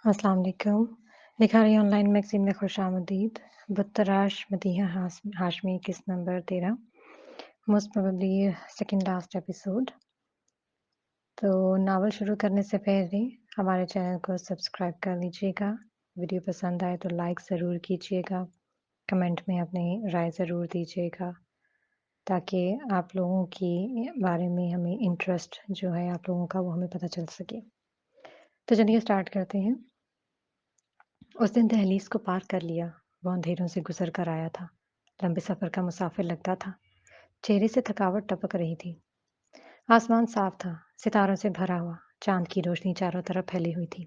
अस्सलाम वालेकुम। Likhari online magazine में खुशामदीद। बुतराश मदीहा हाशमी किस्त number 13, most probably second last episode. तो नावल शुरू करने से पहले हमारे चैनल को सब्सक्राइब कर लीजिएगा। वीडियो पसंद आए तो लाइक ज़रूर कीजिएगा। कमेंट में अपनी राय ज़रूर दीजिएगा ताकि आप लोगों की बारे में हमें इंटरेस्ट जो है आप लोगों का वो हमें पता चल सके। तो चलिए स्टार्ट करते हैं। उस दिन दहलीज को पार कर लिया। वो अंधेरों से गुजर कर आया था। लंबे सफर का मुसाफिर लगता था। चेहरे से थकावट टपक रही थी। आसमान साफ था, सितारों से भरा हुआ। चांद की रोशनी चारों तरफ फैली हुई थी।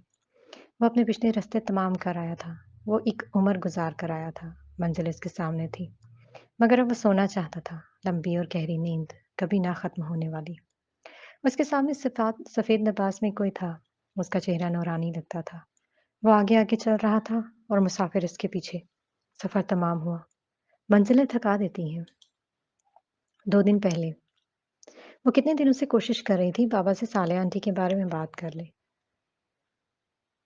वो अपने पिछले रास्ते तमाम कर आया था। वो एक उम्र गुजार कर आया था। मंजिल इसके सामने थी, मगर अब वो सोना चाहता था। लंबी और गहरी नींद, कभी ना खत्म होने वाली। उसके सामने सफेद लिबास में कोई था। उसका चेहरा नूरानी लगता था। वो आगे आगे चल रहा था और मुसाफिर इसके पीछे। सफर तमाम हुआ। मंजिलें थका देती हैं। 2 दिन पहले वो कितने दिनों से कोशिश कर रही थी बाबा से साले आंटी के बारे में बात कर ले,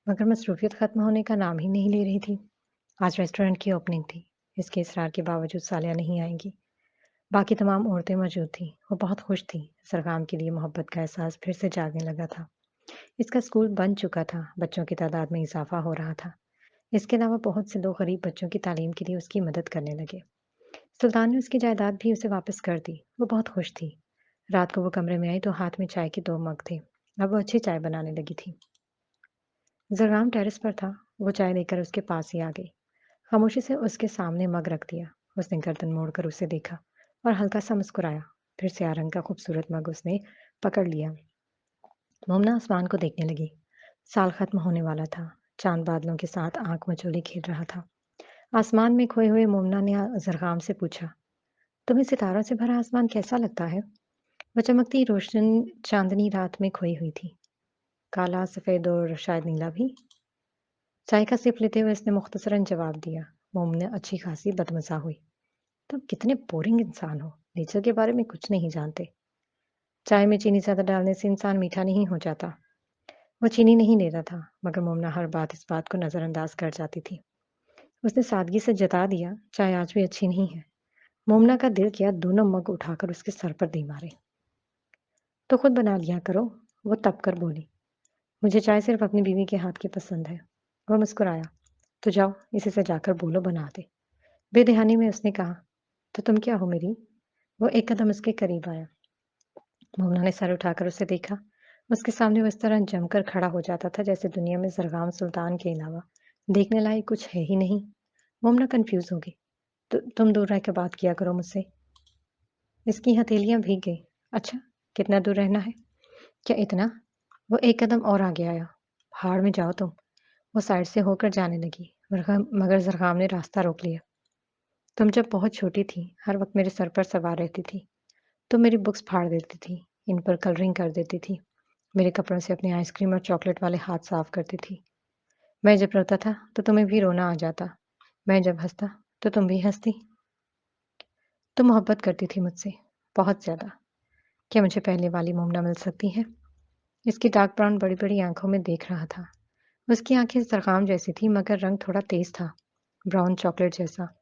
मगर मसरूफियत खत्म होने का नाम ही नहीं ले रही थी। आज रेस्टोरेंट की ओपनिंग थी। इसके इसरार के बावजूद सालिया नहीं आएंगी। बाकी तमाम औरतें मौजूद थीं। वो बहुत खुश थी। सरगाम के लिए मोहब्बत का एहसास फिर से जागने लगा था। इसका स्कूल बन चुका था। बच्चों की तादाद में इजाफा हो रहा था। इसके अलावा बहुत से लोग गरीब बच्चों की तालीम के लिए उसकी मदद करने लगे। सुल्तान ने उसकी जायदाद भी उसे वापस कर दी। वो बहुत खुश थी। रात को वो कमरे में आई तो हाथ में चाय के 2 मग थे। अब वो अच्छी चाय बनाने लगी थी। जरगाम टेरेस पर था। वो चाय लेकर उसके पास ही आ गई। खामोशी से उसके सामने मग रख दिया। उसने गर्दन मोड़कर उसे देखा और हल्का सा मुस्कुराया। फिर स्याह रंग का खूबसूरत मग उसने पकड़ लिया। मोमना आसमान को देखने लगी। साल खत्म होने वाला था। चांद बादलों के साथ आंख मचोली खेल रहा था। आसमान में खोए हुए मोमना ने जरगाम से पूछा, तुम्हें सितारों से भरा आसमान कैसा लगता है? वह चमकती रोशन चांदनी रात में खोई हुई थी। काला, सफेद और शायद नीला भी। चाय का सिप लेते हुए इसने मुख्तसरन जवाब दिया। मोम ने अच्छी खासी बदमजा हुई। तुम कितने बोरिंग इंसान हो। नेचर के बारे में कुछ नहीं जानते। चाय में चीनी ज्यादा डालने से इंसान मीठा नहीं हो जाता। वो चीनी नहीं ले रहा था, मगर मोमना हर बात इस बात को नजरअंदाज कर जाती थी। उसने सादगी से जता दिया, चाय आज भी अच्छी नहीं है। मोमना का दिल किया दोनों मग उठाकर उसके सर पर दे मारे। तो खुद बना लिया करो, वो तप कर बोली। मुझे चाय सिर्फ अपनी बीवी के हाथ की पसंद है। वह मुस्कुराया। तो जाओ, इसी से जाकर बोलो बना दे। बेदहानी में उसने कहा, तो तुम क्या हो मेरी? वो एक कदम उसके करीब आया। मोमना ने सर उठाकर उसे देखा। उसके सामने वो इस तरह जमकर खड़ा हो जाता था जैसे दुनिया में जरगाम सुल्तान के अलावा देखने लायक कुछ है ही नहीं। मोमना कंफ्यूज हो गई। तो तुम दूर रह के बात किया करो मुझसे। इसकी हथेलियां भीग गई। अच्छा, कितना दूर रहना है? क्या इतना? वो एक कदम और आगे आया। भाड़ में जाओ तुम। वो साइड से होकर जाने लगी, मगर जरगाम ने रास्ता रोक लिया। तुम जब बहुत छोटी थी, हर वक्त मेरे सर पर सवार रहती थी। तुम मेरी बुक्स फाड़ देती थी, इन पर कलरिंग कर देती थी, मेरे कपड़ों से अपने आइसक्रीम और चॉकलेट वाले हाथ साफ करती थी। मैं जब रोता था तो तुम्हें भी रोना आ जाता। मैं जब हंसता तो तुम भी हंसती। तुम मोहब्बत करती थी मुझसे, बहुत ज्यादा। क्या मुझे पहले वाली मोमना मिल सकती है? इसकी डार्क ब्राउन बड़ी बड़ी आंखों में देख रहा था। उसकी आंखें जरखाम जैसी थी, मगर रंग थोड़ा तेज था, ब्राउन चॉकलेट जैसा।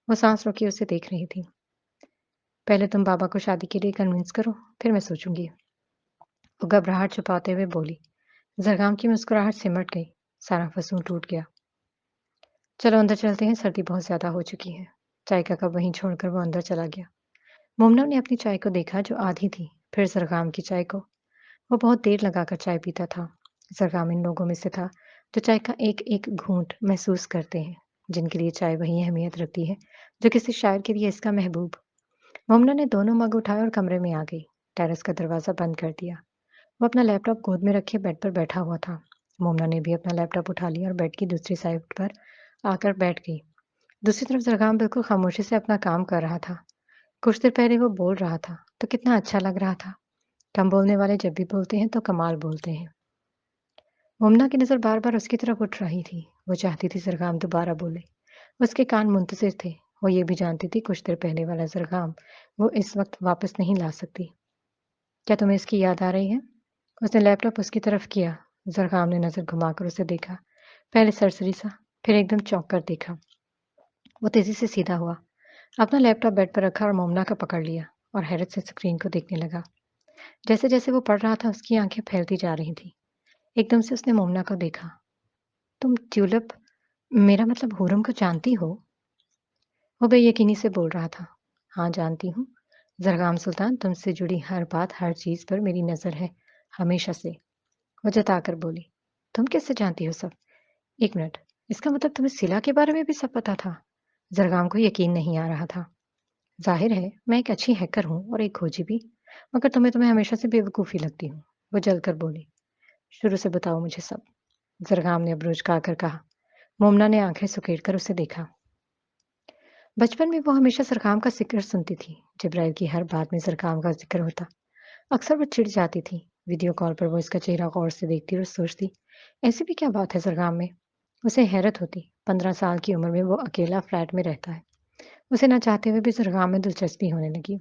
वो सांस रोके उसे देख रही थी। पहले तुम बाबा को शादी के लिए कन्विंस करो, फिर मैं सोचूंगी। वो घबराहट छुपाते हुए बोली। जरगाम की मुस्कुराहट सिमट गई। सारा फसूं टूट गया। चलो अंदर चलते हैं, सर्दी बहुत ज्यादा हो चुकी है। चाय का कप वहीं छोड़कर वो अंदर चला गया। मोमना ने अपनी चाय को देखा जो आधी थी, फिर जरगाम की चाय को। वो बहुत देर लगाकर चाय पीता था। जरगाम इन लोगों में से था जो चाय का एक एक घूंट महसूस करते हैं, जिनके लिए चाय वही अहमियत रखती है जो किसी शायर के लिए इसका महबूब। मोमना ने दोनों मग उठाए और कमरे में आ गई। टेरेस का दरवाजा बंद कर दिया। वो अपना लैपटॉप गोद में रखे बेड पर बैठा हुआ था। मोमना ने भी अपना लैपटॉप उठा लिया और बेड की दूसरी साइड पर आकर बैठ गई। दूसरी तरफ जरगाम बिल्कुल खामोशी से अपना काम कर रहा था। कुछ देर पहले वो बोल रहा था तो कितना अच्छा लग रहा था। कम बोलने वाले जब भी बोलते हैं तो कमाल बोलते हैं। मोमना की नजर बार बार उसकी तरफ उठ रही थी। वो चाहती थी जरगाम दोबारा बोले। उसके कान मुंतजिर थे। वो ये भी जानती थी कुछ देर पहले वाला जरगाम वो इस वक्त वापस नहीं ला सकती। क्या तुम्हें इसकी याद आ रही है? उसने लैपटॉप उसकी तरफ किया। जरगाम ने नजर घुमाकर उसे देखा, पहले सरसरी सा, फिर एकदम चौंक कर देखा। वो तेजी से सीधा हुआ, अपना लैपटॉप बेड पर रखा और मोमना का पकड़ लिया और हैरत से स्क्रीन को देखने लगा। जैसे जैसे वो पढ़ रहा था उसकी आंखें फैलती जा रही थी। एकदम से उसने मोमना को देखा। तुम ट्यूलिप, मेरा मतलब हुरम को जानती हो? वो बेयकीनी से बोल रहा था। हाँ जानती हूँ। जरगाम सुल्तान, तुमसे जुड़ी हर बात हर चीज पर मेरी नजर है, हमेशा से। वो जताकर बोली। तुम कैसे जानती हो सब? एक मिनट, इसका मतलब तुम्हें सिला के बारे में भी सब पता था? जरगाम को यकीन नहीं आ रहा था। जाहिर है मैं एक अच्छी हैकर हूँ और एक खोजी भी, मगर तुम्हें हमेशा से बेवकूफ़ी लगती हूँ। वो जलकर बोली। शुरू से बताओ मुझे सब। जरगाम ने अबरूज खाकर कहा। मोमना ने आंखें सुकेड़ कर उसे देखा। बचपन में वो हमेशा सरकाम का जिक्र सुनती थी। जिब्राइल की हर बात में सरकाम का जिक्र होता। अक्सर वो चिढ़ जाती थी। वीडियो कॉल पर वो इसका चेहरा गौर से देखती और सोचती, ऐसी भी क्या बात है सरगाम में? उसे हैरत होती, 15 साल की उम्र में वो अकेला फ्लैट में रहता है। उसे ना चाहते हुए भी जरगाम में दिलचस्पी होने लगी।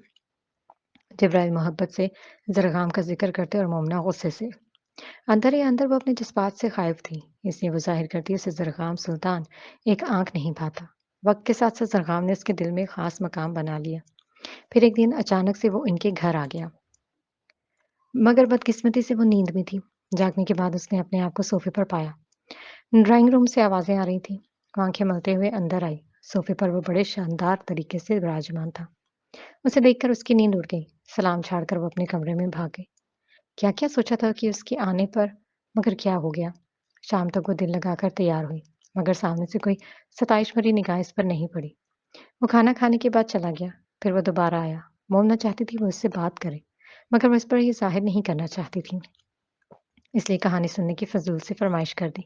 जिब्राइल मोहब्बत से जरगाम का जिक्र करते और मोमना गुस्से से। अंदर ही अंदर वो अपने जज्बात से खाइफ थी, इसलिए वो जाहिर करती उसे जरगाम सुल्तान एक आंख नहीं भाता। वक्त के साथ साथ जरगाम ने उसके दिल में खास मकाम बना लिया। फिर एक दिन अचानक से वो इनके घर आ गया, मगर बदकिस्मती से वो नींद में थी। जागने के बाद उसने अपने आप को सोफे पर पाया। ड्राइंग रूम से आवाजें आ रही थी। वो आंखें मलते हुए अंदर आई। सोफे पर वो बड़े शानदार तरीके से विराजमान था। उसे देखकर उसकी नींद उड़ गई। सलाम झाड़कर वो अपने कमरे में भाग गई। क्या-क्या सोचा था कि उसके आने पर, मगर क्या हो गया? शाम तक वो दिल लगाकर तैयार हुई, मगर सामने से कोई सताइश भरी निगाह इस पर नहीं पड़ी। वो खाना खाने के बाद चला गया। फिर वो दोबारा आया। मोमना चाहती थी वो उससे बात करे, मगर वो इस पर ये ज़ाहिर नहीं करना चाहती थी, इसलिए कहानी सुनने की फ़िज़ूल सी फ़रमाइश कर दी।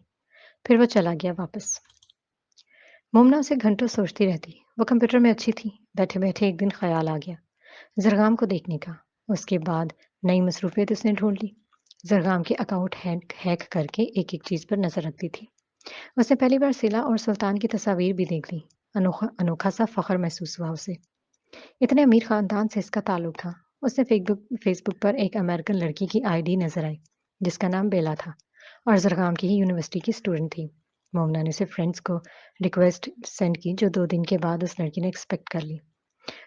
फिर वो चला गया वापस। मोमना उसे घंटों सोचती रहती। वो कंप्यूटर में अच्छी थी। बैठे-बैठे एक दिन ख़्याल आ गया, ज़रगाम को देखने का। उसके बाद नई मसरूफ़ियत उसने ढूँढ ली। ज़रगाम के अकाउंट हैक हैक करके एक-एक चीज़ पर नज़र रखती थी। उसने पहली बार सिला और सुल्तान की तस्वीर भी देख ली। अनोखा अनोखा-सा फ़ख्र महसूस हुआ उसे। इतने अमीर ख़ानदान से इसका ताल्लुक था। उसे फ़ेसबुक पर एक अमेरिकन लड़की की आईडी नज़र आई, जिसका नाम बेला था और ज़रगाम की ही यूनिवर्सिटी की स्टूडेंट थी। मोमना ने उसे फ्रेंड्स को रिक्वेस्ट सेंड की, जो 2 दिन के बाद उस लड़की ने एक्सेप्ट कर ली।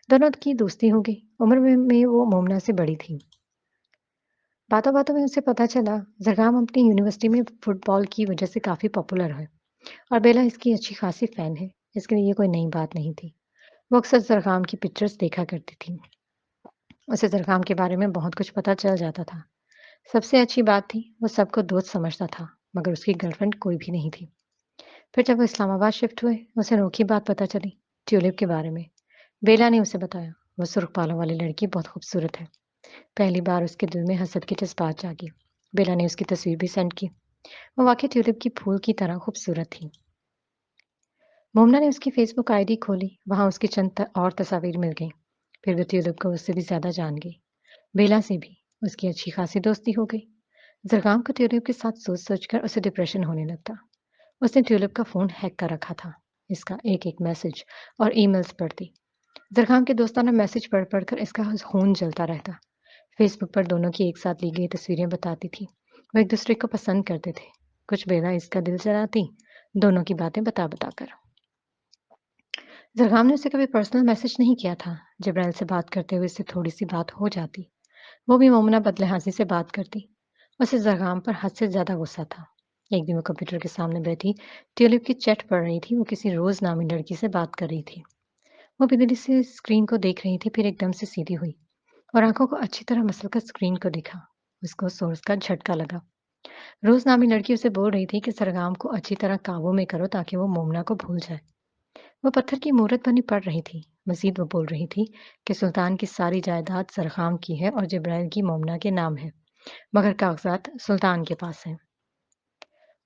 दोनों की दोस्ती हो गई। उम्र में वो मोमना से बड़ी थी। बातों-बातों में उसे पता चला, ज़रगाम अपनी यूनिवर्सिटी में फुटबॉल की वजह से काफ़ी पॉपुलर है और बेला इसकी अच्छी खासी फ़ैन है। इसके लिए ये कोई नई बात नहीं थी। वो अक्सर ज़रगाम की पिक्चर्स देखा करती थी। उसे ज़रगाम के बारे में बहुत कुछ पता चल जाता था। सबसे अच्छी बात थी, वो सबको दोस्त समझता था, मगर उसकी गर्लफ्रेंड कोई भी नहीं थी। फिर जब वो इस्लामाबाद शिफ्ट हुए, उसे अनोखी बात पता चली, ट्यूलिप के बारे में। बेला ने उसे बताया, वो सुर्ख बालों वाली लड़की बहुत खूबसूरत है। पहली बार उसके दिल में हसद की जज़्बात जागी। बेला ने उसकी तस्वीर भी सेंड की। वो वाक़ई ट्यूलिप की फूल की तरह खूबसूरत थी। मोमना ने उसकी फ़ेसबुक आईडी खोली, वहाँ उसकी चंद और तस्वीर मिल गईं। फिर वो ट्यूलिप को उससे भी ज़्यादा जान गई। बेला से भी उसकी अच्छी खासी दोस्ती हो गई। ज़रगाम को ट्यूलिप के साथ सोच-सोच कर उसे डिप्रेशन होने लगता। उसने ट्यूलिप का फ़ोन हैक कर रखा था। इसका एक-एक मैसेज और ईमेल्स पढ़ती। ज़रगाम के दोस्ताना मैसेज पढ़-पढ़ कर इसका खून जलता रहता। फ़ेसबुक पर दोनों की एक साथ ली गई तस्वीरें बताती थी। वो एक-दूसरे को पसंद करते थे। कुछ बेला इसका दिल जलाती, दोनों की बातें बता-बता कर। ज़रगाम ने उसे कभी पर्सनल मैसेज नहीं किया था। जिब्राइल से बात करते हुए इससे थोड़ी-सी बात हो जाती। वो भी मोमना बदलहज़ी से बात करती। उसे ज़रगाम पर हद से ज़्यादा गुस्सा था। एक दिन वो कंप्यूटर के सामने बैठी ट्यूलिप की चैट पढ़ रही थी। वो किसी रोज़ नामी लड़की से बात कर रही थी। वो बेदिली से स्क्रीन को देख रही थी, फिर एकदम से सीधी हुई और आँखों को अच्छी तरह मसलकर स्क्रीन को देखा। उसको सोर्स का झटका लगा। रोज़ नामी लड़की उसे बोल रही थी कि सरगम को अच्छी तरह काबू में करो ताकि वो मोमना को भूल जाए। वो पत्थर की मूरत बनी पड़ रही थी। मज़ीद वो बोल रही थी कि सुल्तान की सारी जायदाद सरगम की है और जिब्राइल की मोमना के नाम है, मगर कागज़ात सुल्तान के पास हैं।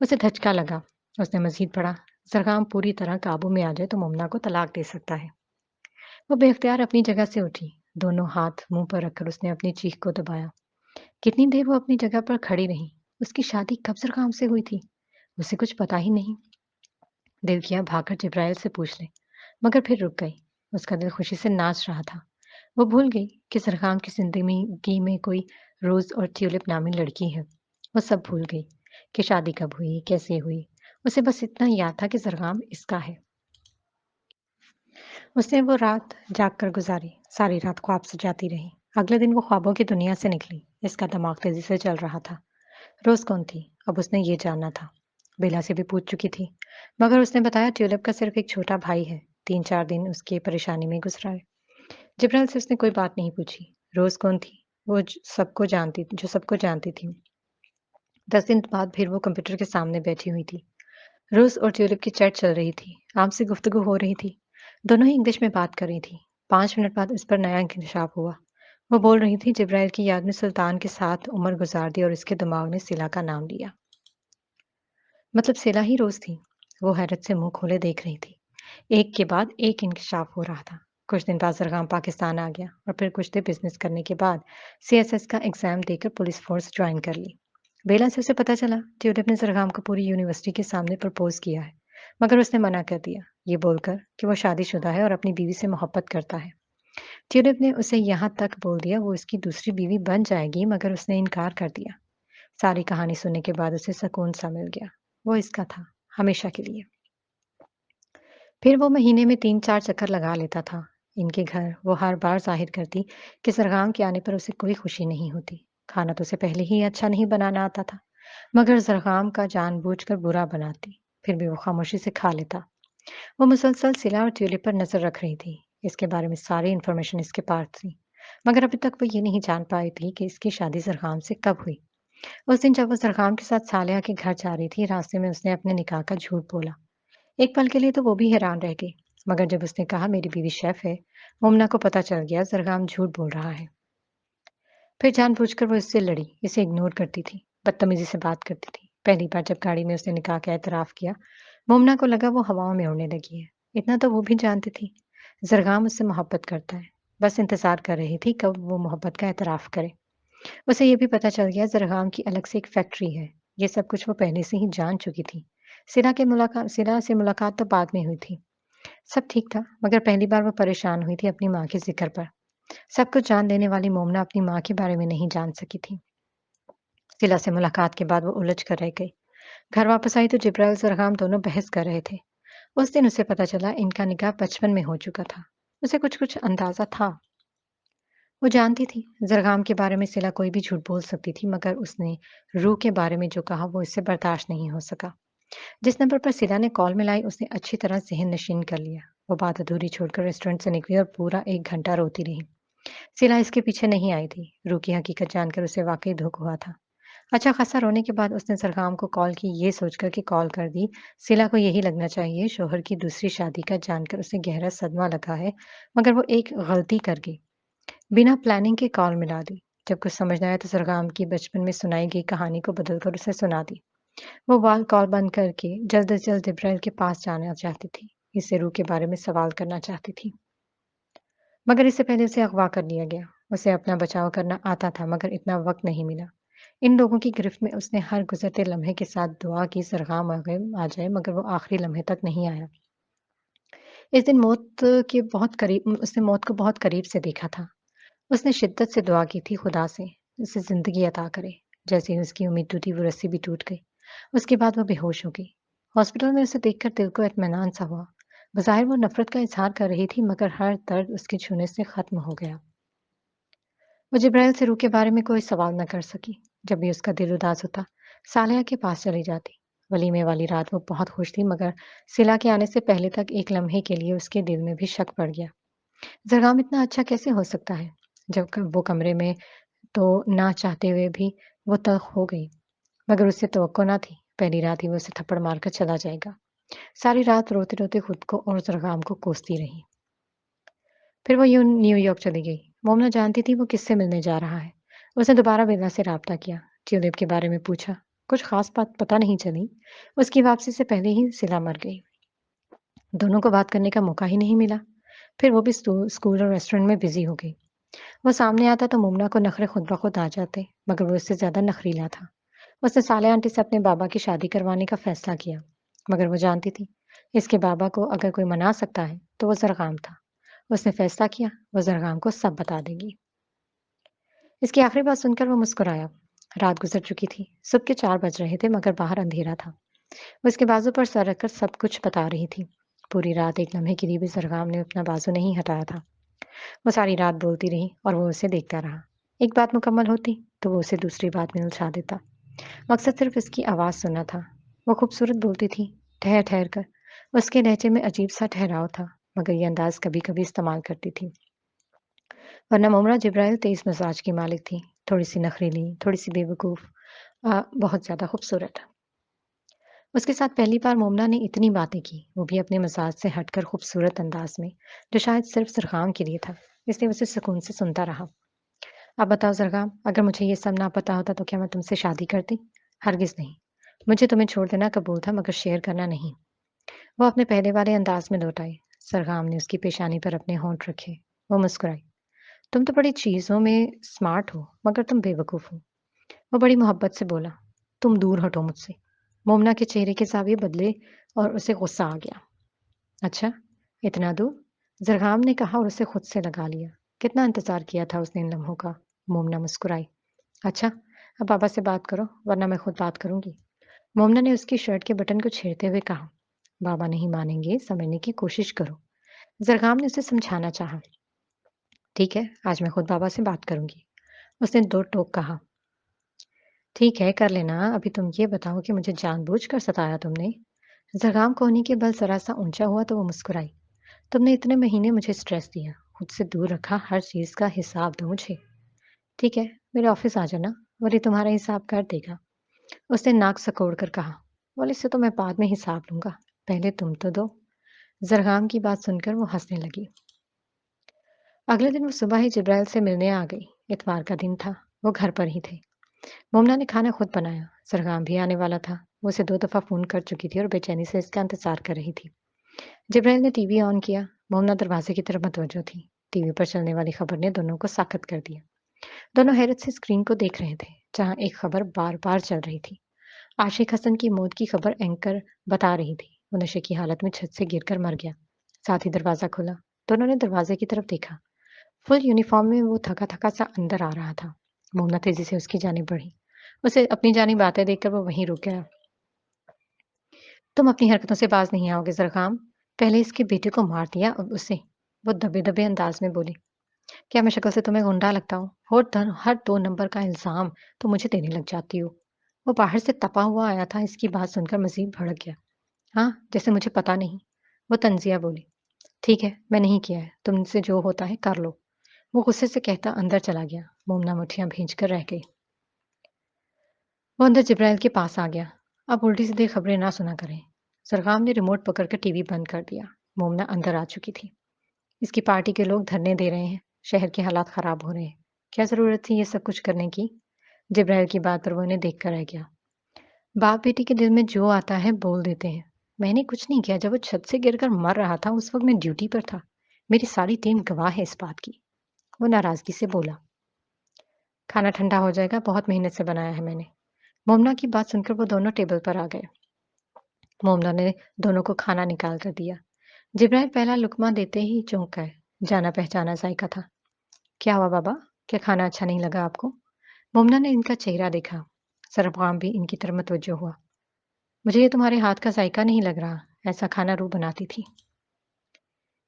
उसे धचका लगा। उसने मज़ीद पढ़ा, सरगम पूरी तरह काबू में आ जाए तो मोमना को तलाक दे सकता है। वो बेख्तियार अपनी जगह से उठी। दोनों हाथ मुँह पर रखकर उसने अपनी चीख को दबाया। कितनी देर वो अपनी जगह पर खड़ी रही। उसकी शादी कब सरगम से हुई थी? उसे कुछ पता ही नहीं। दिल किया भागकर जिब्राइल से पूछ ले, मगर फिर रुक गई। उसका दिल खुशी से नाच रहा था। वो भूल गई कि सरगम की ज़िंदगी में कोई रोज़ और ट्यूलिप नामी लड़की है। वो सब भूल गई कि शादी कब हुई, कैसे हुई اسے بس اتنا یاد تھا کہ زرغام اس کا ہے۔ اس نے وہ رات جاگ کر گزاری، ساری رات خواب سجاتی رہی۔ اگلے دن وہ خوابوں کی دنیا سے نکلی۔ اس کا دماغ تیزی سے چل رہا تھا۔ روز کون تھی؟ اب اس نے یہ جاننا تھا۔ بیلا سے بھی پوچھ چکی تھی، مگر اس نے بتایا ٹیولپ کا صرف ایک چھوٹا بھائی ہے۔ 3-4 دن اس کی پریشانی میں گزرائے۔ جبرائیل سے اس نے کوئی بات نہیں پوچھی۔ روز کون تھی؟ وہ سب کو جانتی تھی۔ 10 دن بعد پھر وہ کمپیوٹر کے سامنے بیٹھی ہوئی تھی۔ روز اور ٹیولپ کی چیٹ چل رہی تھی۔ آپ سے گفتگو ہو رہی تھی۔ دونوں ہی انگلش میں بات کر رہی تھی۔ 5 منٹ بعد اس پر نیا انکشاف ہوا۔ وہ بول رہی تھی جبرائیل کی یاد میں سلطان کے ساتھ عمر گزار دی اور اس کے دماغ نے سلا کا نام لیا۔ مطلب سلا ہی روز تھی؟ وہ حیرت سے منہ کھولے دیکھ رہی تھی۔ ایک کے بعد ایک انکشاف ہو رہا تھا۔ کچھ دن بعد زرغام پاکستان آ گیا اور پھر کچھ دن بزنس کرنے کے بعد CSS کا ایگزام دے کر پولیس فورس جوائن کر لی۔ بیلا سے اسے پتا چلا ٹیولپ نے زرغام کو پوری یونیورسٹی کے سامنے پرپوز کیا ہے، مگر اس نے منع کر دیا، یہ بول کر کہ وہ شادی شدہ ہے اور اپنی بیوی سے محبت کرتا ہے۔ ٹیولپ نے اسے یہاں تک بول دیا وہ اس کی دوسری بیوی بن جائے گی، مگر اس نے انکار کر دیا۔ ساری کہانی سننے کے بعد اسے سکون سا مل گیا۔ وہ اس کا تھا، ہمیشہ کے لیے۔ پھر وہ مہینے میں 3-4 چکر لگا لیتا تھا ان کے گھر۔ وہ ہر بار ظاہر کرتی کہ زرغام کے آنے پر اسے کوئی خوشی نہیں ہوتی۔ کھانا تو اسے پہلے ہی اچھا نہیں بنانا آتا تھا، مگر زرغام کا جان بوجھ کر برا بناتی، پھر بھی وہ خاموشی سے کھا لیتا۔ وہ مسلسل سلا اور ٹیولپ پر نظر رکھ رہی تھی۔ اس کے بارے میں ساری انفارمیشن اس کے پاس تھی، مگر ابھی تک وہ یہ نہیں جان پائی تھی کہ اس کی شادی زرغام سے کب ہوئی۔ اس دن جب وہ زرغام کے ساتھ صالحہ کے گھر جا رہی تھی، راستے میں اس نے اپنے نکاح کا جھوٹ بولا۔ ایک پل کے لیے تو وہ بھی حیران رہ گئی، مگر جب اس نے کہا میری بیوی شیف ہے، مومنہ کو پتہ چل گیا زرغام جھوٹ بول رہا ہے۔ پھر جان بوجھ کر وہ اس سے لڑی، اسے اگنور کرتی تھی، بدتمیزی سے بات کرتی تھی۔ پہلی بار جب گاڑی میں اس نے نکاح کا اعتراف کیا، مومنہ کو لگا وہ ہواؤں میں اڑنے لگی ہے۔ اتنا تو وہ بھی جانتی تھی، زرغام اس سے محبت کرتا ہے، بس انتظار کر رہی تھی کب وہ محبت کا اعتراف کرے۔ اسے یہ بھی پتہ چل گیا زرغام کی الگ سے ایک فیکٹری ہے۔ یہ سب کچھ وہ پہلے سے ہی جان چکی تھی۔ سلا سے ملاقات تو بعد میں ہوئی تھی۔ سب ٹھیک تھا، مگر پہلی بار وہ پریشان ہوئی تھی اپنی ماں کے ذکر پر۔ سب کچھ جان لینے والی مومنہ اپنی ماں کے بارے میں نہیں جان سکی تھی۔ سلا سے ملاقات کے بعد وہ الجھ کر رہ گئی۔ گھر واپس آئی تو جبرائیل زرغام دونوں بحث کر رہے تھے۔ اس دن اسے پتہ چلا ان کا نکاح 55 میں ہو چکا تھا۔ اسے کچھ اندازہ تھا۔ وہ جانتی تھی زرغام کے بارے میں سلا کوئی بھی جھوٹ بول سکتی تھی، مگر اس نے روح کے بارے میں جو کہا وہ اس سے برداشت نہیں ہو سکا۔ جس نمبر پر سلا نے کال ملائی اس نے اچھی طرح ذہن نشین کر لیا۔ وہ بات ادھوری چھوڑ کر ریسٹورنٹ سے نکلی اور پورا 1 گھنٹہ روتی رہی۔ سلا اس کے پیچھے نہیں آئی تھی۔ روح کی حقیقت جان کر اسے واقعی دکھ ہوا تھا۔ اچھا خاصا رونے کے بعد اس نے زرغام کو کال کی، یہ سوچ کر کہ کال کر دی۔ سلا کو یہی لگنا چاہیے شوہر کی دوسری شادی کا جان کر اسے گہرا صدمہ لگا ہے، مگر وہ ایک غلطی کر گئی، بنا پلاننگ کے کال ملا دی۔ جب کچھ سمجھ نہ آیا تو زرغام کی بچپن میں سنائی گئی کہانی کو بدل کر اسے سنا دی۔ وہ کال بند کر کے جلد از جلد جبرائیل کے پاس جانا چاہتی تھی، اس سے روح کے بارے میں سوال کرنا چاہتی تھی، مگر اس سے پہلے اسے اغوا کر لیا گیا۔ اسے اپنا بچاؤ کرنا آتا تھا، مگر اتنا وقت نہیں ملا۔ ان لوگوں کی گرفت میں اس نے ہر گزرتے لمحے کے ساتھ دعا کی زرغام آ جائے، مگر وہ آخری لمحے تک نہیں آیا۔ اس دن اس نے موت کو بہت قریب سے دیکھا تھا۔ اس نے شدت سے دعا کی تھی خدا سے اسے زندگی عطا کرے۔ جیسے ہی اس کی امید ٹوٹی وہ رسی بھی ٹوٹ گئی۔ اس کے بعد وہ بے ہوش ہو گئی۔ ہاسپٹل میں اسے دیکھ کر دل کو اطمینان سا ہوا۔ بظاہر وہ نفرت کا اظہار کر رہی تھی، مگر ہر درد اس کے چھونے سے ختم ہو گیا۔ وہ جبرائیل سے روح کے بارے میں کوئی سوال نہ کر سکی۔ جب بھی اس کا دل اداس ہوتا، صالحہ کے پاس چلی جاتی۔ ولیمے والی رات وہ بہت خوش تھی، مگر سلا کے آنے سے پہلے تک ایک لمحے کے لیے اس کے دل میں بھی شک پڑ گیا۔ زرغام اتنا اچھا کیسے ہو سکتا ہے؟ جب وہ کمرے میں تو نہ چاہتے ہوئے بھی وہ تلخ ہو گئی، مگر اس سے توقع نہ تھی پہلی رات ہی وہ اسے تھپڑ مار کر چلا جائے گا۔ ساری رات روتے روتے خود کو اور زرغام کو کوستی رہی۔ پھر وہ نیو یارک چلی گئی۔ مومنہ جانتی تھی وہ کس سے ملنے جا رہا ہے۔ اس نے دوبارہ بیلا سے رابطہ کیا، ٹیولپ کے بارے میں پوچھا۔ کچھ خاص بات پتہ نہیں چلی۔ اس کی واپسی سے پہلے ہی سلا مر گئی۔ دونوں کو بات کرنے کا موقع ہی نہیں ملا۔ پھر وہ بھی اسکول اور ریسٹورنٹ میں بزی ہو گئی۔ وہ سامنے آتا تو مومنہ کو نخرے خود بخود آ جاتے، مگر وہ اس سے زیادہ نخریلا تھا۔ اس نے صالحہ آنٹی سے اپنے بابا کی شادی کروانے کا فیصلہ کیا، مگر وہ جانتی تھی اس کے بابا کو اگر کوئی منا سکتا ہے تو وہ زرغام تھا۔ اس نے فیصلہ کیا وہ زرغام کو سب بتا دے گی۔ اس کی آخری بات سن کر وہ مسکرایا۔ رات گزر چکی تھی، صبح کے 4 بج رہے تھے، مگر باہر اندھیرا تھا۔ وہ اس کے بازو پر سر رکھ کر سب کچھ بتا رہی تھی۔ پوری رات ایک لمحے کے لیے بھی سرغام نے اپنا بازو نہیں ہٹایا تھا۔ وہ ساری رات بولتی رہی اور وہ اسے دیکھتا رہا۔ ایک بات مکمل ہوتی تو وہ اسے دوسری بات میں الجھا دیتا۔ مقصد صرف اس کی آواز سننا تھا۔ وہ خوبصورت بولتی تھی، ٹھہر ٹھہر کر۔ اس کے لہجے میں عجیب سا ٹھہراؤ تھا، مگر یہ انداز کبھی کبھی استعمال کرتی تھی۔ ورنہ مومرا جبرائیل تیز مزاج کی مالک تھی، تھوڑی سی نخریلی، تھوڑی سی بے وقوف، بہت زیادہ خوبصورت۔ اس کے ساتھ پہلی بار مومنا نے اتنی باتیں کی، وہ بھی اپنے مزاج سے ہٹ کر خوبصورت انداز میں، جو شاید صرف زرخام کے لیے تھا، اس لیے اسے سکون سے سنتا رہا۔ اب بتاؤ زرخام، اگر مجھے یہ سب نہ پتا ہوتا تو کیا میں تم سے شادی کرتی؟ ہرگز نہیں۔ مجھے تمہیں چھوڑ دینا قبول تھا، مگر شیئر کرنا نہیں۔ وہ اپنے پہلے والے انداز میں لوٹ آئی۔ زرخام نے اس کی پیشانی پر اپنے ہونٹ رکھے۔ وہ مسکرائی۔ تم تو بڑی چیزوں میں سمارٹ ہو، مگر تم بے وقوف ہو۔ وہ بڑی محبت سے بولا۔ تم دور ہٹو مجھ سے۔ مومنا کے چہرے کے زاویے بدلے اور اسے غصہ آ گیا۔ اچھا، اتنا دور؟ زرخام نے کہا اور اسے خود سے لگا لیا۔ کتنا انتظار کیا تھا اس نے ان لمحوں کا۔ مومنا مسکرائی۔ اچھا، اب بابا سے بات کرو، ورنہ میں خود بات کروں گی۔ مومنا نے اس کی شرٹ کے بٹن کو چھیڑتے ہوئے کہا۔ بابا نہیں مانیں گے، سمجھنے کی کوشش کرو۔ زرخام نے اسے سمجھانا چاہا۔ ٹھیک ہے، آج میں خود بابا سے بات کروں گی، اس نے دو ٹوک کہا۔ ٹھیک ہے، کر لینا، ابھی تم یہ بتاؤ کہ مجھے جان بوجھ کر ستایا تم نے؟ زرخام کو ہونے کے بل ذرا سا اونچا ہوا تو وہ مسکرائی۔ تم نے اتنے مہینے مجھے سٹریس دیا، خود سے دور رکھا، ہر چیز کا حساب دو مجھے۔ ٹھیک ہے، میرے آفس آ جانا، ولی تمہارا حساب کر دے گا، اس نے ناک سکوڑ کر کہا۔ ولی سے تو میں بعد میں حساب لوں گا، پہلے تم تو دو۔ زرخام کی بات سن کر وہ ہنسنے لگی۔ اگلے دن وہ صبح ہی جبرائیل سے ملنے آ گئی۔ اتوار کا دن تھا، وہ گھر پر ہی تھے۔ مومنا نے کھانا خود بنایا۔ زرخام بھی آنے والا تھا، وہ اسے 2 دفعہ فون کر چکی تھی اور بے چینی سے اس کا انتظار کر رہی تھی۔ جبرائیل نے ٹی وی آن کیا۔ مومنا دروازے کی طرف متوجہ تھی۔ ٹی وی پر چلنے والی خبر نے دونوں کو ساخت کر دیا۔ دونوں حیرت سے اسکرین کو دیکھ رہے تھے، جہاں ایک خبر بار بار چل رہی تھی۔ عاشق حسن کی موت کی خبر اینکر بتا رہی تھی، وہ نشے کی حالت میں چھت سے گر کر مر گیا۔ ساتھ ہی دروازہ کھلا۔ دونوں نے دروازے کی طرف دیکھا۔ فل یونیفارم میں وہ تھکا تھکا سا اندر آ رہا تھا۔ مومنا تیزی سے اس کی جانب بڑھی۔ اسے اپنی جانب آتے دیکھ کر وہ وہیں رک گیا۔ تم اپنی حرکتوں سے باز نہیں آؤ گے زرخام، پہلے اس کے بیٹے کو مار دیا اب اسے، وہ دبے دبے انداز میں بولی۔ کیا میں شکل سے تمہیں گنڈا لگتا ہوں؟ ہر 2 نمبر کا الزام تو مجھے دینے لگ جاتی ہو۔ وہ باہر سے تپا ہوا آیا تھا، اس کی بات سن کر مزید بھڑک گیا۔ ہاں، جیسے مجھے پتا نہیں، وہ طنزیہ بولی۔ ٹھیک ہے، میں نہیں کیا ہے، تم سے جو ہوتا ہے کر لو، وہ غصے سے کہتا اندر چلا گیا۔ مومنا مٹھیاں بھیج کر رہ گئی۔ وہ اندر جبرائیل کے پاس آ گیا۔ اب الٹی سیدھی خبریں نہ سنا کریں۔ زرخام نے ریموٹ پکڑ کر ٹی وی بند کر دیا۔ مومنا اندر آ چکی تھی۔ اس کی پارٹی کے لوگ دھرنے دے رہے ہیں، شہر کے حالات خراب ہو رہے ہیں، کیا ضرورت تھی یہ سب کچھ کرنے کی؟ جبرائیل کی بات پر وہ انہیں دیکھ کر رہ گیا۔ باپ بیٹی کے دل میں جو آتا ہے بول دیتے ہیں۔ میں نے کچھ نہیں کیا، جب وہ چھت سے گر کر مر رہا تھا اس وقت میں ڈیوٹی پر تھا، میری ساری ٹیم گواہ ہے اس بات کی، وہ ناراضگی سے بولا۔ کھانا ٹھنڈا ہو جائے گا، بہت محنت سے بنایا ہے میں نے۔ مومنا کی بات سن کر وہ دونوں ٹیبل پر آ گئے۔ مومنا نے دونوں کو کھانا نکال کر دیا۔ جبرائیل پہلا لقمہ دیتے ہی چونک گئے، جانا پہچانا ذائقہ تھا۔ کیا ہوا بابا، کیا کھانا اچھا نہیں لگا آپ کو؟ مومنا نے ان کا چہرہ دیکھا۔ زرخام بھی ان کی طرف متوجہ ہوا۔ مجھے یہ تمہارے ہاتھ کا ذائقہ نہیں لگ رہا، ایسا کھانا روح بناتی تھی۔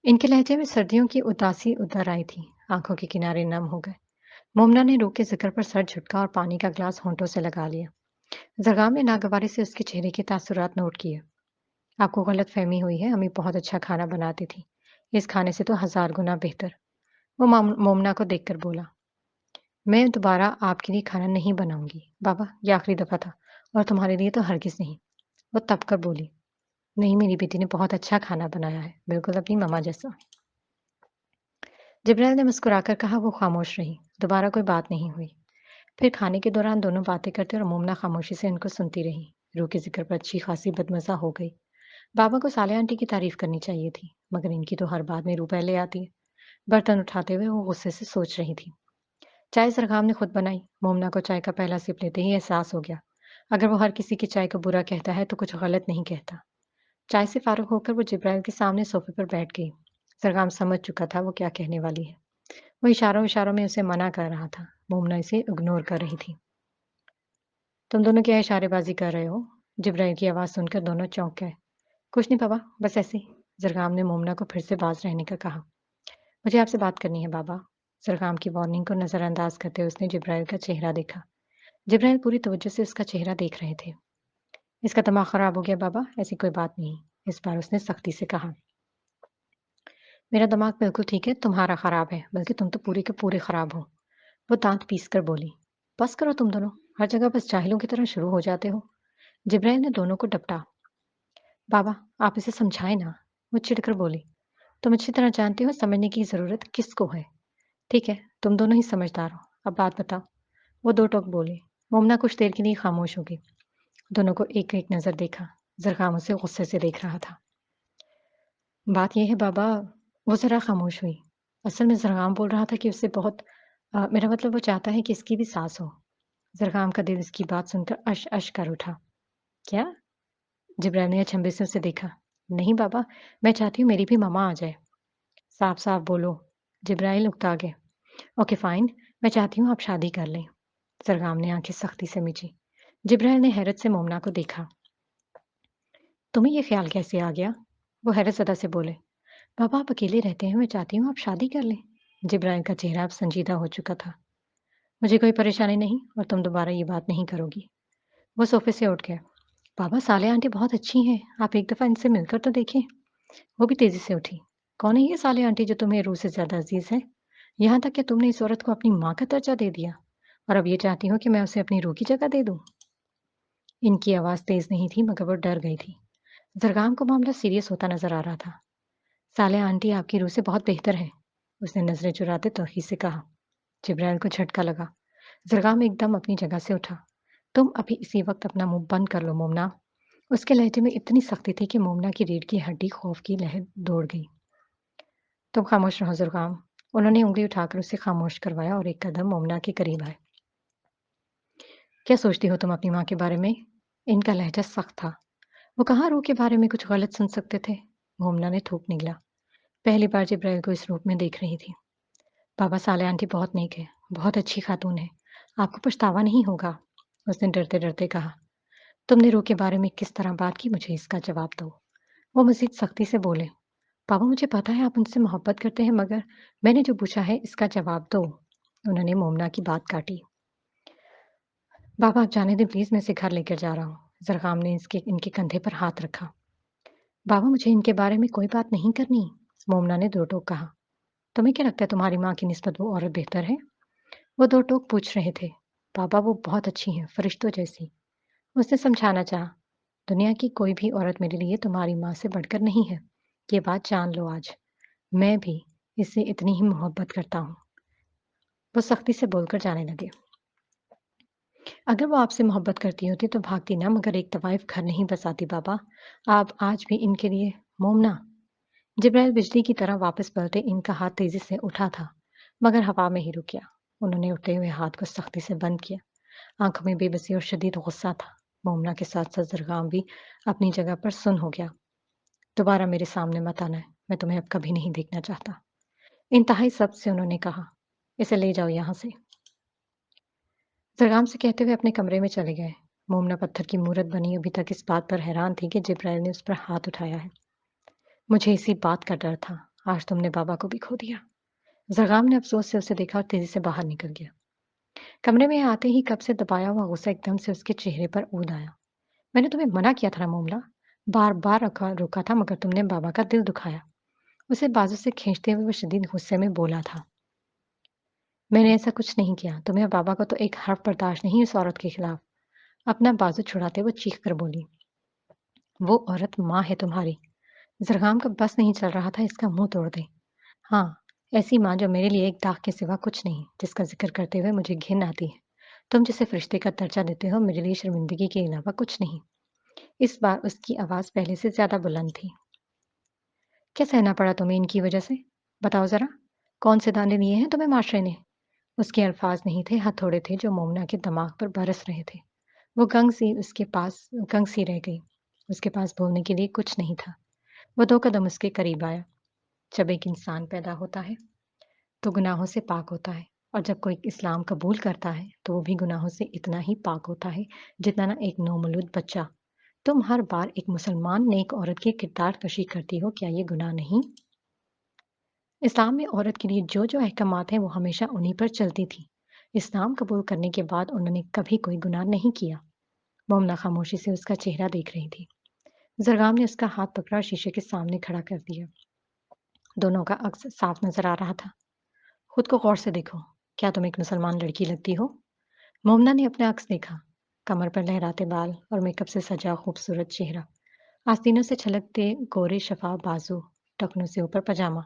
ان کے لہجے میں سردیوں کی اداسی اتر آئی تھی، آنکھوں کے کنارے نم ہو گئے۔ مومنا نے روح کے ذکر پر سر جھٹکا اور پانی کا گلاس ہونٹوں سے لگا لیا۔ زرخام نے ناگواری سے اس کے چہرے کے تاثرات نوٹ کیے۔ آپ کو غلط فہمی ہوئی ہے، امی بہت اچھا کھانا بناتی تھی، اس کھانے سے تو 1000 گنا بہتر، وہ مومنا کو دیکھ کر بولا۔ میں دوبارہ آپ کے لیے کھانا نہیں بناؤں گی بابا، یہ آخری دفعہ تھا، اور تمہارے لیے تو ہرگز نہیں، وہ تب کر بولی۔ نہیں، میری بیٹی نے بہت اچھا کھانا بنایا ہے، بالکل اپنی ماما جیسا۔ جبرائیل نے مسکرا کر کہا۔ وہ خاموش رہی، دوبارہ کوئی بات نہیں ہوئی۔ پھر کھانے کے دوران دونوں باتیں کرتے اور مومنا خاموشی سے ان کو سنتی رہی۔ روح کے ذکر پر اچھی خاصی بدمزہ ہو گئی۔ بابا کو صالحہ آنٹی کی تعریف کرنی چاہیے تھی، مگر ان کی تو ہر بات میں روح پہلے آتی ہے۔ برتن اٹھاتے ہوئے وہ غصے سے سوچ رہی تھی۔ چائے زرخام نے خود بنائی۔ مومنا کو چائے کا پہلا سپ لیتے ہی احساس ہو گیا، اگر وہ ہر کسی کی چائے کو برا کہتا ہے تو کچھ غلط نہیں کہتا۔ چائے سے فارغ ہو کر وہ جبرائیل کے سامنے صوفے پر بیٹھ گئی۔ زرخام سمجھ چکا تھا وہ کیا کہنے والی ہے۔ وہ اشاروں میں اسے منع کر رہا تھا، مومنا اسے اگنور کر رہی تھی۔ تم دونوں کیا اشارے بازی کر رہے ہو؟ जिब्राइल की आवाज़ सुनकर दोनों चौंक गए। कुछ नहीं बाबा, बस ऐसे ही। ज़रगाम ने मोमना को फिर से बाज रहने का कहा। मुझे आपसे बात करनी है बाबा। ज़रगाम की वार्निंग को नज़रअंदाज करते हुए उसने जिब्राइल का चेहरा देखा। जिब्राइल पूरी तवज्जो से उसका चेहरा देख रहे थे। इसका दिमाग खराब हो गया बाबा, ऐसी कोई बात नहीं। इस बार उसने सख्ती से कहा। मेरा दिमाग बिल्कुल ठीक है, तुम्हारा खराब है, बल्कि तुम तो पूरे के पूरे खराब हो। वो दांत पीस कर बोली। बस करो तुम दोनों, हर जगह बस जाहिलों की तरह शुरू हो जाते हो। जिब्राइल ने दोनों को डपटा। बाबा, आप इसे समझाएं ना। वो चिढ़कर बोली। तुम अच्छी तरह जानते हो समझने की ज़रूरत किसको है। ठीक है, तुम दोनों ही समझदार हो। अब बात बताओ। वो दो टोक बोले। मोमना कुछ देर के लिए खामोश हो गई। दोनों को एक-एक नज़र देखा। ज़रख़ाम उसे गुस्से से देख रहा था। बात ये है बाबा, वो ज़रा खामोश हुई। असल में ज़रख़ाम बोल रहा था कि उसे बहुत मेरा मतलब वो चाहता है कि इसकी भी सास हो। ज़रख़ाम का दिल इसकी बात सुनकर अश-अश कर उठा। क्या? जिब्राइल ने अचंभे से उसे देखा। नहीं बाबा, मैं चाहती हूँ मेरी भी ममा आ जाए। साफ-साफ बोलो। जिब्राइल उकता गए। ओके फाइन, मैं चाहती हूँ आप शादी कर लें। ज़रग़ाम ने आंखें सख्ती से मींची। जिब्राइल ने हैरत से मोमना को देखा। तुम्हें ये ख्याल कैसे आ गया? वो हैरत ज़दा से बोले। पापा आप अकेले रहते हैं, मैं चाहती हूँ आप शादी कर लें। जिब्राइल का चेहरा अब संजीदा हो चुका था। मुझे कोई परेशानी नहीं और तुम दोबारा ये बात नहीं करोगी। वो सोफे से उठ गया। पापा साले आंटी बहुत अच्छी हैं, आप एक दफ़ा इनसे मिलकर तो देखें। वो भी तेज़ी से उठी। कौन है ये साले आंटी जो तुम्हें रूह से ज़्यादा अज़ीज़ है? यहाँ तक कि तुमने इस औरत को अपनी माँ का दर्जा दे दिया और अब ये चाहती हो कि मैं उसे अपनी रूह की जगह दे दूँ? इनकी आवाज़ तेज़ नहीं थी मगर वो डर गई थी। ज़रगाम को मामला सीरियस होता नज़र आ रहा था। साले आंटी आपकी रूह से बहुत बेहतर है। उसने नज़रें चुराते तौहीद से कहा। जिब्राइल को झटका लगा। ज़रगाम एकदम अपनी जगह से उठा। तुम अभी इसी वक्त अपना मुंह बंद कर लो मोमना। उसके लहजे में इतनी सख्ती थी कि मोमना की रीढ़ की हड्डी खौफ की लहर दौड़ गई। तुम खामोश रहो ज़रगाम। उन्होंने उंगली उठाकर उसे खामोश करवाया और एक कदम मोमना के करीब आए। क्या सोचती हो तुम अपनी माँ के बारे में? इनका लहजा सख्त था। वो कहाँ रूह के बारे में कुछ गलत सुन सकते थे? मोमना ने थूक निगला। पहली बार जिब्राइल को इस रूप में देख रही थी। बाबा साले आंटी बहुत नेक है, बहुत अच्छी खातून है। आपको पछतावा नहीं होगा। उसने डरते-डरते कहा। तुमने रूह के बारे में किस तरह बात की मुझे इसका जवाब दो। वो मज़ीद सख्ती से बोले। पापा मुझे पता है आप उनसे मोहब्बत करते हैं मगर मैंने जो पूछा है इसका जवाब दो। उन्होंने मोमना की बात काटी। बाबा आप जाने दें प्लीज़ मैं इसे घर लेकर जा रहा हूँ। ज़रग़ाम ने इनके कंधे पर हाथ रखा। बाबा मुझे इनके बारे में कोई बात नहीं करनी। मोमना ने दो टोक कहा। तुम्हें क्या लगता है तुम्हारी माँ की निस्बत वो औरत बेहतर है? वो दो टोक पूछ रहे थे। पापा वो बहुत अच्छी हैं, फरिश्तों जैसी। उसने समझाना चाहा। दुनिया की कोई भी औरत मेरे लिए तुम्हारी माँ से बढ़कर नहीं है। ये बात जान लो आज। मैं भी इससे इतनी ही मोहब्बत करता हूँ। वो सख्ती से बोलकर जाने लगे। अगर वो आपसे मोहब्बत करती होती तो भागती ना मगर एक तवाइफ घर नहीं बसाती बाबा। आप आज भी इनके लिए मोमना। जिब्राइल बिजली की तरह वापस पलटे इनका हाथ तेजी से उठा था मगर हवा में ही रुक गया। उन्होंने उठते हुए हाथ को सख्ती से बंद किया। आंखों में बेबसी और शदीद गुस्सा था। मोमना के साथ साथ ज़रग़ाम भी अपनी जगह पर सुन्न हो गया। दोबारा मेरे सामने मत आना है। मैं तुम्हें अब कभी नहीं देखना चाहता। इंतहाई सब्र से उन्होंने कहा। इसे ले जाओ यहाँ से। ज़रग़ाम से कहते हुए अपने कमरे में चले गए। मोमना पत्थर की मूरत बनी अभी तक इस बात पर हैरान थी कि जिब्राइल ने उस पर हाथ उठाया है। मुझे इसी बात का डर था। आज तुमने बाबा को भी खो दिया। ज़रग़ाम ने अफ़सोस से उसे देखा और तेज़ी से बाहर निकल गया। कमरे में आते ही कब से दबाया हुआ गुस्सा एकदम से उसके चेहरे पर ऊद आया। मैंने तुम्हें मना किया था ना मोमला। बार-बार रोका था मगर तुमने बाबा का दिल दुखाया। उसे बाजू से खींचते हुए वो शदीद गुस्से में बोला था। मैंने ऐसा कुछ नहीं किया। तुम्हें और बाबा को तो एक हर्फ बर्दाश्त नहीं इस औरत के खिलाफ। अपना बाजू छुड़ाते वो चीख कर बोली। वो औरत माँ है तुम्हारी। ज़रग़ाम का बस नहीं चल रहा था इसका मुँह तोड़ दे। हाँ, ऐसी माँ जो मेरे लिए एक दाग के सिवा कुछ नहीं, जिसका ज़िक्र करते हुए मुझे घिन आती है। तुम जिसे फ़रिश्ते का दर्जा देते हो मेरे लिए शर्मिंदगी के अलावा कुछ नहीं। इस बार उसकी आवाज़ पहले से ज़्यादा बुलंद थी। क्या सहना पड़ा तुम्हें इनकी वजह से? बताओ ज़रा, कौन से दाने दिए हैं तुम्हें माशरे ने? उसके अल्फाज नहीं थे, हथौड़े थे जो मोमना के दिमाग पर बरस रहे थे। वो गंग सी रह गई। उसके पास बोलने के लिए कुछ नहीं था। वो 2 कदम उसके करीब आया। जब एक इंसान पैदा होता है, तो गुनाहों से पाक होता है और जब कोई इस्लाम कबूल करता है, तो वो भी गुनाहों से इतना ही पाक होता है, जितना ना एक नवमौलूद बच्चा تم ہر بار ایک مسلمان نیک عورت کی کردار کشی کرتی ہو، کیا یہ گناہ نہیں؟ اسلام میں عورت کے لیے جو احکامات ہیں وہ ہمیشہ انہی پر چلتی تھی۔ اسلام قبول کرنے کے بعد انہوں نے کبھی کوئی گناہ نہیں کیا۔ مومنہ خاموشی سے اس کا چہرہ دیکھ رہی تھی۔ زرغام نے اس کا ہاتھ پکڑا اور شیشے کے سامنے کھڑا کر دیا۔ دونوں کا عکس صاف نظر آ رہا تھا۔ خود کو غور سے دیکھو، کیا تم ایک مسلمان لڑکی لگتی ہو؟ مومنہ نے اپنا عکس دیکھا، کمر پر لہراتے بال اور میک اپ سے سجا خوبصورت چہرہ، آستینوں سے چھلکتے گورے شفاف بازو، ٹخنوں سے اوپر پاجامہ۔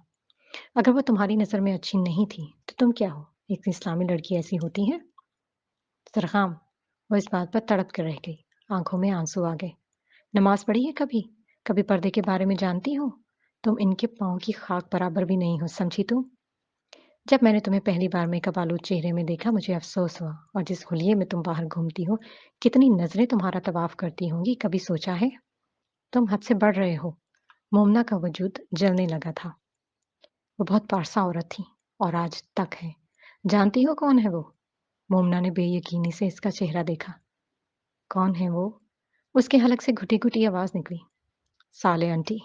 اگر وہ تمہاری نظر میں اچھی نہیں تھی تو تم کیا ہو؟ ایک اسلامی لڑکی ایسی ہوتی ہے؟ زرغام، وہ اس بات پر تڑپ کر رہ گئی، آنکھوں میں آنسو آ گئے۔ نماز پڑھی ہے کبھی؟ کبھی پردے کے بارے میں جانتی ہو؟ تم ان کے پاؤں کی خاک برابر بھی نہیں ہو، سمجھی تم؟ جب میں نے تمہیں پہلی بار میک اپ آلود چہرے میں دیکھا مجھے افسوس ہوا، اور جس حلیے میں تم باہر گھومتی ہو، کتنی نظریں تمہارا طواف کرتی ہوں گی، کبھی سوچا ہے؟ تم حد سے بڑھ رہے ہو۔ مومنہ کا وجود جلنے لگا تھا۔ وہ بہت پارسا عورت تھی اور آج تک ہے۔ جانتی ہو کون ہے وہ؟ مومنہ نے بے یقینی سے اس کا چہرہ دیکھا۔ کون ہے وہ؟ اس کے حلق سے گھٹی گھٹی آواز نکلی۔ سالے آنٹی۔